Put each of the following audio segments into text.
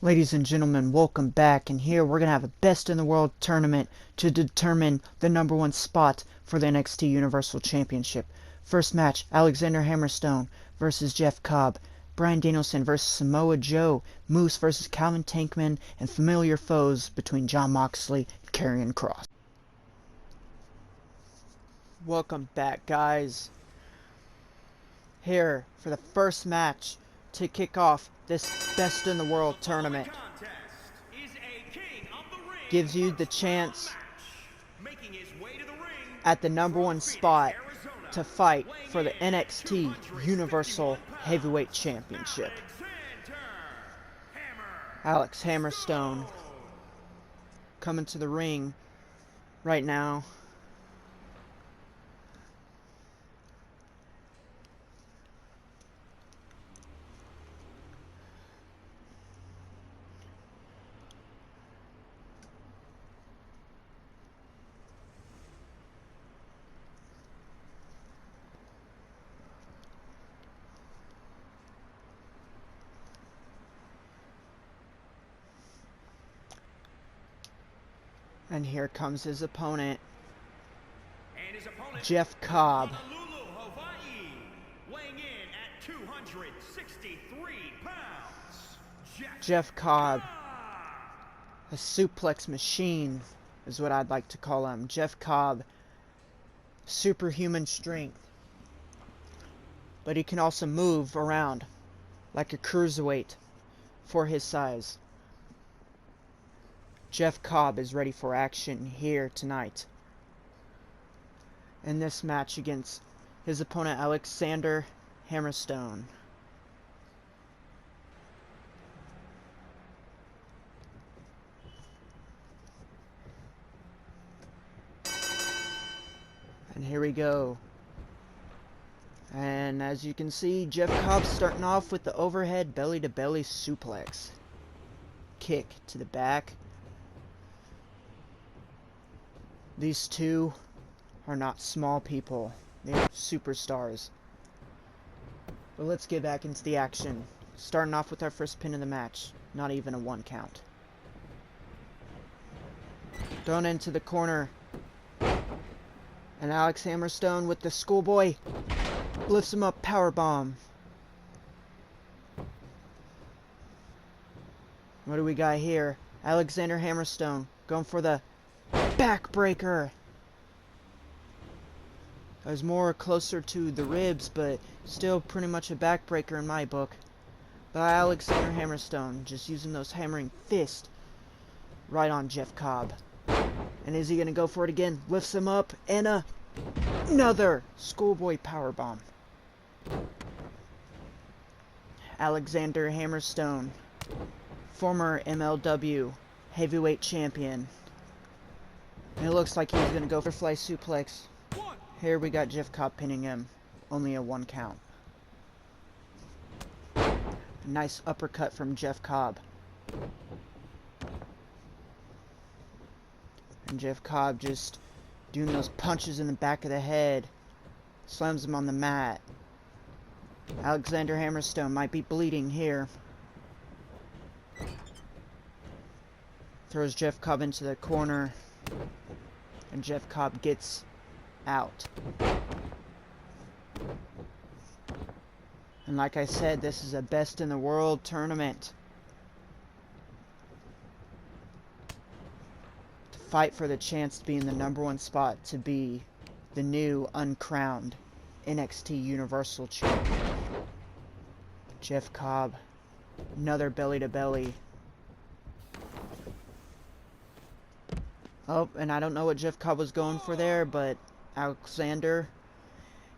Ladies and gentlemen, welcome back, and here we're going to have a Best in the World tournament to determine the #1 spot for the NXT Universal Championship. First match, Alexander Hammerstone versus Jeff Cobb, Bryan Danielson versus Samoa Joe, Moose versus Calvin Tankman, and familiar foes between Jon Moxley and Karrion Kross. Welcome back, guys. Here for the first match to kick off this Best in the World tournament. Gives you the chance at the #1 spot to fight for the NXT Universal Heavyweight Championship. Alex Hammerstone coming to the ring right now. And here comes his opponent, Jeff Cobb. Weighing in at 263 pounds, Jeff Cobb, a suplex machine is what I'd like to call him. Jeff Cobb, superhuman strength, but he can also move around like a cruiserweight for his size. Jeff Cobb is ready for action here tonight in this match against his opponent Alexander Hammerstone. And here we go. And as you can see, Jeff Cobb's starting off with the overhead belly-to-belly suplex. Kick to the back. These two are not small people. They're superstars. But let's get back into the action. Starting off with our first pin of the match. Not even a 1 count. Thrown into the corner. And Alex Hammerstone with the schoolboy lifts him up, powerbomb. What do we got here? Alexander Hammerstone going for the backbreaker. It was more closer to the ribs, but still pretty much a backbreaker in my book. But Alexander Hammerstone just using those hammering fists right on Jeff Cobb. And is he going to go for it again? Lifts him up, and another schoolboy powerbomb. Alexander Hammerstone, former MLW heavyweight champion. And it looks like he's going to go for fly suplex. Here we got Jeff Cobb pinning him. Only a 1 count. A nice uppercut from Jeff Cobb. And Jeff Cobb just doing those punches in the back of the head. Slams him on the mat. Alexander Hammerstone might be bleeding here. Throws Jeff Cobb into the corner. And Jeff Cobb gets out. And like I said, this is a Best in the World tournament. To fight for the chance to be in the #1 spot, to be the new uncrowned NXT Universal Champion. Jeff Cobb, another belly-to-belly. Oh, and I don't know what Jeff Cobb was going for there, but Alexander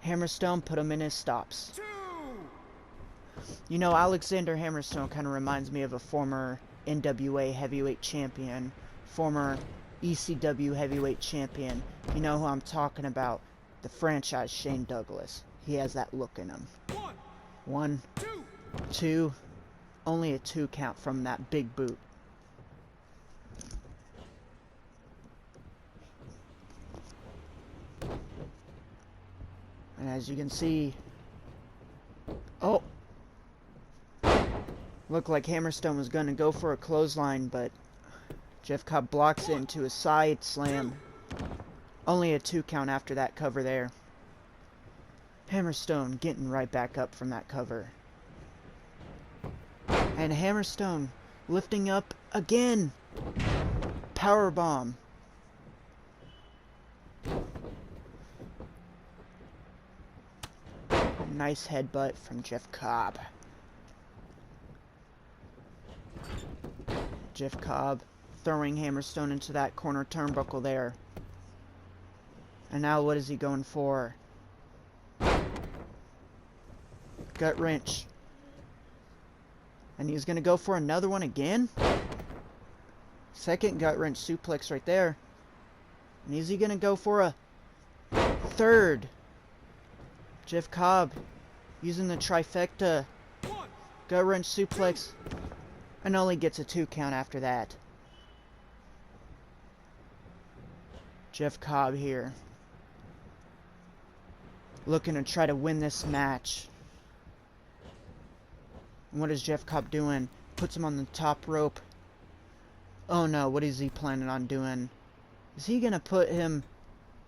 Hammerstone put him in his stops. You know, Alexander Hammerstone kind of reminds me of a former NWA heavyweight champion, former ECW heavyweight champion. You know who I'm talking about. The franchise Shane Douglas. He has that look in him. 1, 2. Only a 2 count from that big boot. And as you can see, oh, Looked like Hammerstone was going to go for a clothesline, but Jeff Cobb blocks it into a side slam. Only a 2 count after that cover there. Hammerstone getting right back up from that cover. And Hammerstone lifting up again. Powerbomb. Nice headbutt from Jeff Cobb. Jeff Cobb throwing Hammerstone into that corner turnbuckle there. And now what is he going for? Gut wrench. And he's going to go for another one again. Second gut wrench suplex right there. And is he going to go for a third? Jeff Cobb using the trifecta. Gut wrench suplex. And only gets a 2 count after that. Jeff Cobb here. Looking to try to win this match. And what is Jeff Cobb doing? Puts him on the top rope. Oh no, what is he planning on doing? Is he going to put him...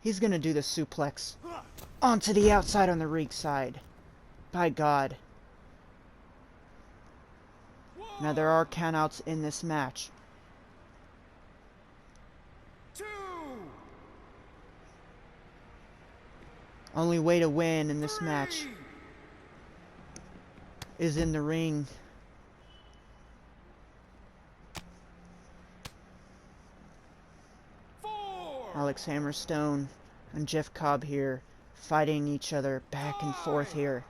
He's going to do the suplex onto the outside on the ring side. By God. Now there are countouts in this match. 2. Only way to win in this match is in the ring. Alex Hammerstone and Jeff Cobb here fighting each other back and forth here.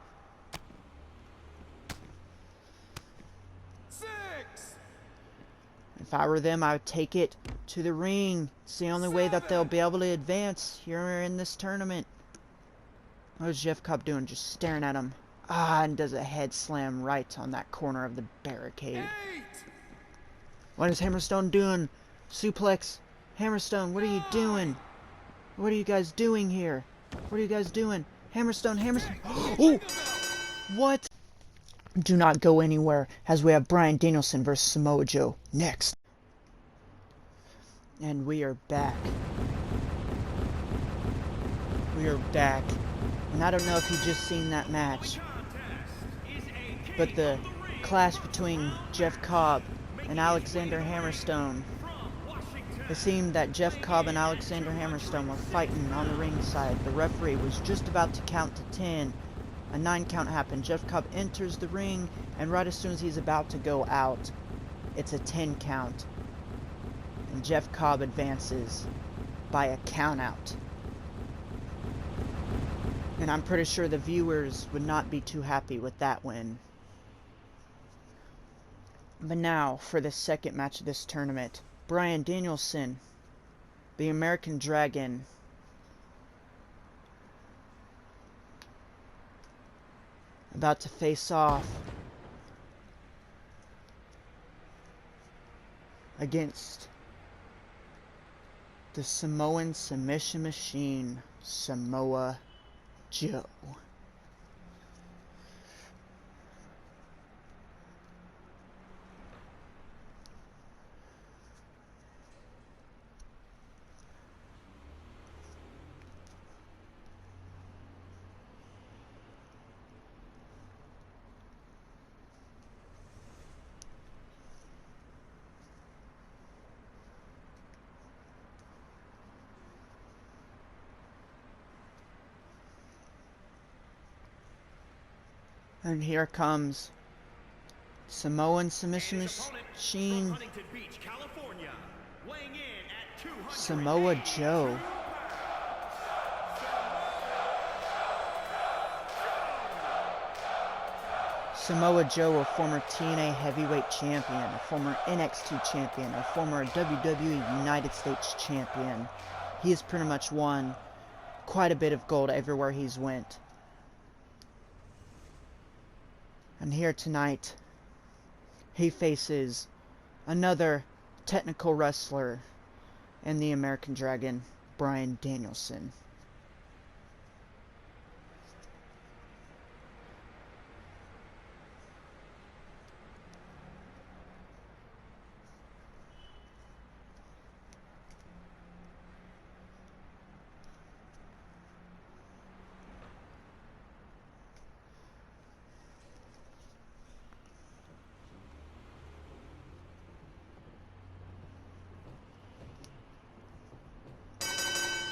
6. If I were them, I would take it to the ring. It's the only way that they'll be able to advance here in this tournament. What is Jeff Cobb doing? Just staring at him. Ah, and does a head slam right on that corner of the barricade. 8. What is Hammerstone doing? Suplex. Hammerstone, what are you doing? What are you guys doing here? What are you guys doing? Hammerstone, Hammerstone. Oh! What? Do not go anywhere, as we have Bryan Danielson versus Samoa Joe next. And we are back. We are back. And I don't know if you just seen that match, but the clash between Jeff Cobb and Alexander Hammerstone. It seemed that Jeff Cobb and Alexander Hammerstone were fighting on the ringside. The referee was just about to count to 10. A 9 count happened. Jeff Cobb enters the ring, and right as soon as he's about to go out, it's a 10 count. And Jeff Cobb advances by a count out. And I'm pretty sure the viewers would not be too happy with that win. But now, for the second match of this tournament. Bryan Danielson, the American Dragon, about to face off against the Samoan submission machine, Samoa Joe. And here comes Samoan submission machine, Samoa Joe. Samoa Joe, a former TNA heavyweight champion, a former NXT champion, a former WWE United States champion. He has pretty much won quite a bit of gold everywhere he's went. And here tonight, he faces another technical wrestler in the American Dragon, Bryan Danielson.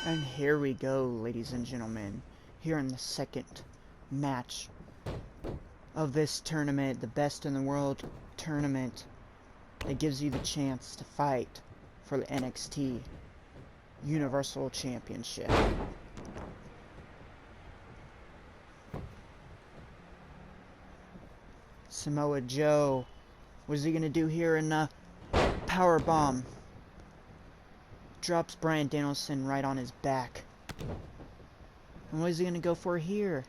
And here we go, ladies and gentlemen. Here in the second match of this tournament, the Best in the World tournament, that gives you the chance to fight for the NXT Universal Championship. Samoa Joe, what is he gonna do here in a power bomb? Drops Bryan Danielson right on his back. And what is he gonna go for here?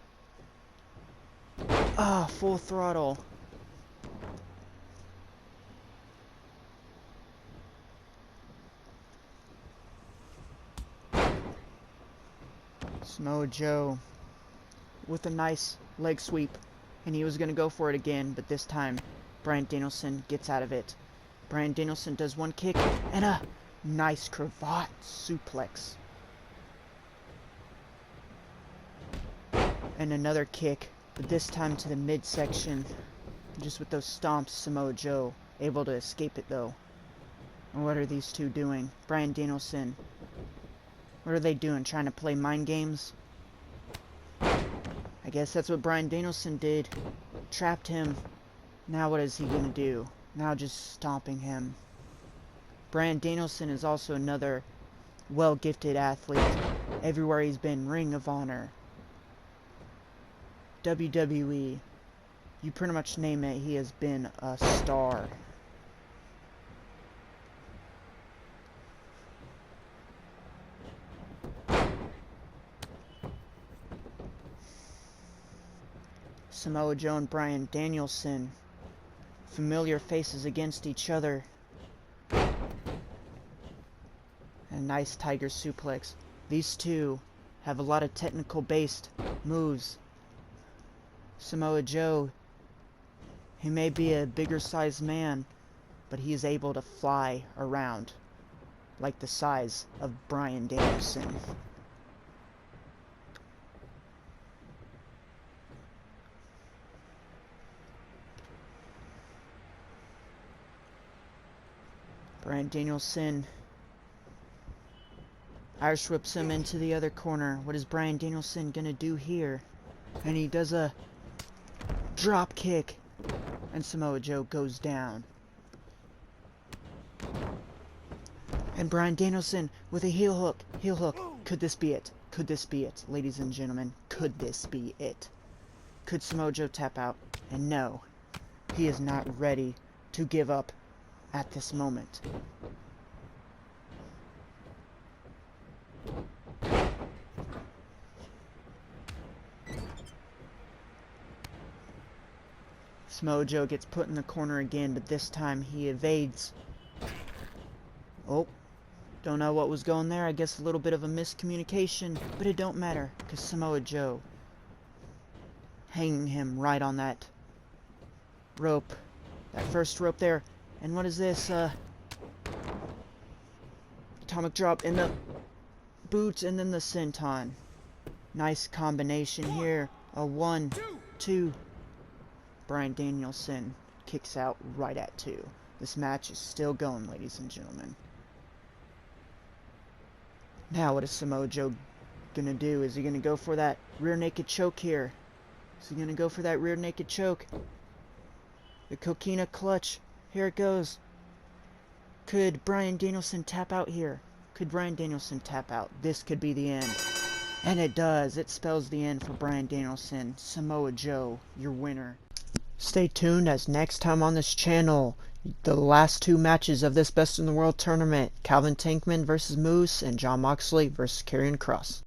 Ah, full throttle. Samoa Joe with a nice leg sweep, and he was going to go for it again, but this time Bryan Danielson gets out of it. Bryan Danielson does one kick and a nice cravat suplex. And another kick, but this time to the midsection. Just with those stomps, Samoa Joe able to escape it though. And what are these two doing? Bryan Danielson, what are they doing? Trying to play mind games? I guess that's what Bryan Danielson did. Trapped him. Now what is he gonna do? Now just stomping him. Bryan Danielson is also another well-gifted athlete. Everywhere he's been, Ring of Honor, WWE, you pretty much name it, he has been a star. Samoa Joe and Bryan Danielson, familiar faces against each other. A nice tiger suplex. These two have a lot of technical based moves. Samoa Joe, he may be a bigger sized man, but he is able to fly around like the size of Bryan Danielson. Bryan Danielson Irish whips him into the other corner. What is Bryan Danielson gonna do here? And he does a drop kick, and Samoa Joe goes down. And Bryan Danielson with a heel hook. Heel hook. Could this be it? Could this be it? Ladies and gentlemen, could this be it? Could Samoa Joe tap out? And no, he is not ready to give up at this moment. Samoa Joe gets put in the corner again, but this time he evades. Oh, don't know what was going there. I guess a little bit of a miscommunication, but it don't matter, because Samoa Joe hanging him right on that rope, that first rope there. And what is this? Atomic drop in the boots and then the senton. Nice combination here. A 1, 2. Bryan Danielson kicks out right at 2. This match is still going, ladies and gentlemen. Now what is Samoa Joe gonna do? Is he gonna go for that rear naked choke here? Is he gonna go for that rear naked choke? The coquina clutch. Here it goes. Could Bryan Danielson tap out here? Could Bryan Danielson tap out? This could be the end. And it does. It spells the end for Bryan Danielson. Samoa Joe, your winner. Stay tuned, as next time on this channel, the last 2 matches of this Best in the World tournament. Calvin Tankman versus Moose, and Jon Moxley versus Karrion Kross.